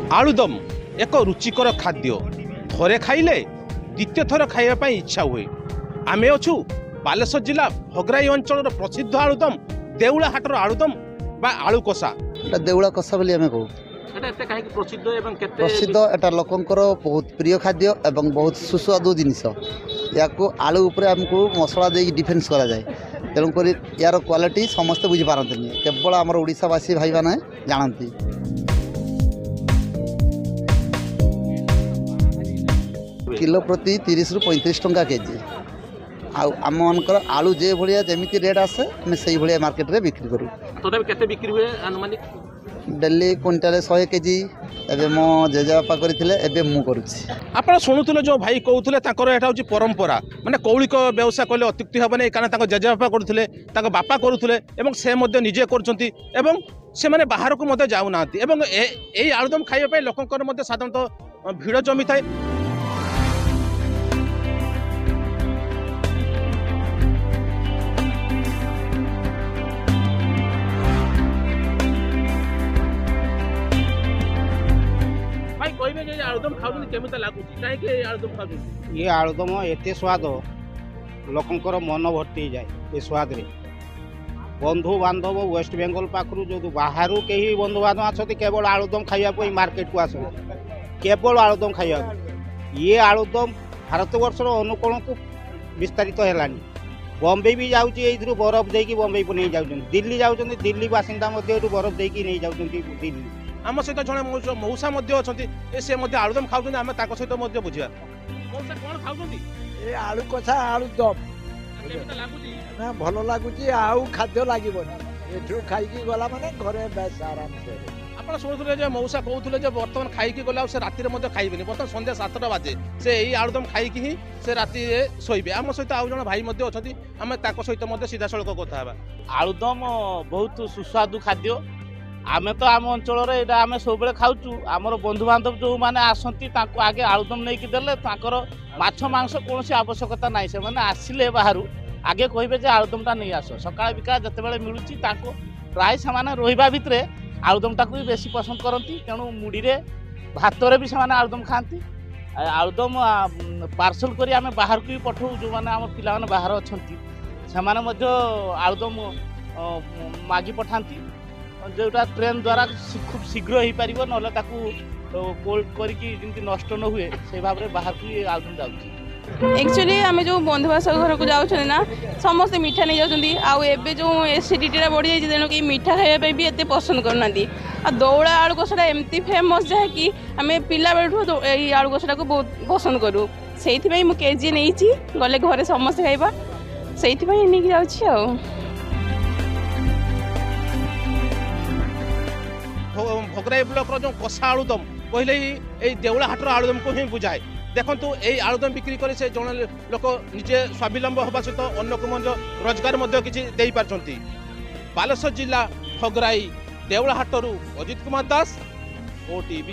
आलुदम एक रुचिकर खाद्य थरे खाइले द्वितीय थर खाइबा इच्छा हुए। आमे अछु बालेश्वर जिला भगराई अंचल प्रसिद्ध आलुदम देउला हाटर आलुदम बा आलू कषा। देउला कषा बोली आमे कहू। प्रसिद्ध एटा लोकंकर बहुत प्रिय खाद्य एवं बहुत सुस्वादु जिनिस। या आलू उपरे आमको मसला देकी डिफेन्स करा जाए। तेणुक यार क्वालिटी समस्ते बुझी पारंतनी, केवल आमर ओडिशावासी भाई माने जानती। किलो प्रति 30 रु 35 टंका केजी। आम मानकर आलू जे भलिया जेमिति रेट आसे आम से भाया मार्केट रे बिक्री करूँ। तोटा केते बिक्री हुए अनुमानिक? डेली क्विंटाल 100 केजी एबे मो जेजेबापा करथिले एबे मु करूछि। आपण सुनुथुले जो भाई कहउथुले ताकर एटा होची परंपरा, माने कौलिक व्यवसाय कले अत्युक्ति हेबने, कारण ताको जेजेबापा करथुले, ताको बापा करूथुले एवं से मध्ये निजे करचंती एवं से माने बाहर को मध्ये जाउ नांती एवं एई आलुदम खाइबा पय लोकंकर मध्ये साधारणतः भीड़ जमी थाए। ये आलुदम एते स्वाद लोकंकर मन भर्ती जाए। ये स्वाद रे बंधु बांधव वेस्ट बेंगल पाखरु जो बाहर कहीं बंधु बांधव आसती केवल आलुदम खाइबा मार्केट को आस, केवल आलुदम खाइबा। ये आलुदम भारतवर्षर अनुकोण को विस्तारित है। बॉम्बे भी जाऊँगी बरफ देकी बॉम्बे को नहीं जाऊँ, दिल्ली जाऊँ, दिल्ली बासिंदा बरफ देकी नहीं जाऊँ दिल्ली। आम सहित जड़े मौसा से आलुदम खाऊँ, आम सहित बुझा कौन खाऊँ ए आलू कषा आलुदम ना भल लगुच आउ खाद्य लगे खाई गला माने घरे बेस आराम से। आप शुणुले मौसा कहते बर्तमान खाई गला से राति खाइबे, बर्तमान संध्या 7टा बाजे से यही आलुदम खाई ही से राति शोबे। आम सहित आउ जन भाई अच्छा आम सहित सीधा सड़क कथा। आलुदम बहुत सुस्वादु खाद्य। आमे तो आम अंचल आम सब खाऊँ। आमर बंधु बांधव जो मैंने आसती आगे आलुदम नहीं देले माछ मांस कौन आवश्यकता ना, से मैंने आसिले बाहर आगे कहे जे आलुदमटा नहीं आस। सकाळ बिका जिते मिलूँ प्राय से रहा भितर आलुदमटा भी बेसी पसंद करती। तेणु मुड़ी रे भातर भी से आलुदम खाती। आलुदम पार्सल करी आमे बाहर को भी पठाऊ, जो मैंने आम पिला बाहर अच्छा से आलुदम मागी पठाती, जोटा ट्रेन द्वारा खूब शीघ्र हो पार ना कोल्ड करके नष्ट न हुए से भाव में बाहर को आलुदम जाऊँ। एक्चुअली आम जो बंधुबान्धव घर को जाऊँ ना समस्ते मिठा नहीं जाती। आबे जो एसिडिटी बढ़ी जाए तेणु कि मिठा खाइबा भी एत पसंद करना। दौड़ा आलू कषाटा एमती फेमस जहाँकि आम पिला बेलू आलू कषाटा को बहुत पसंद करूँ। से केजी नहीं गले घरे समस्ते खाइबा से नहीं जाऊँ। भगराई ब्लॉक जो कषा आलुदम कहले ये देउला हाटर आलुदम को ही बुझाए। देखु ये आलुदम बिक्री कर से जन लोक निजे स्वावलम्बी होगा सहित अन्य को रोजगार किसी दे पार्टी। बालेश्वर जिला भगराई देउला हाटरू अजित कुमार दास, OTV।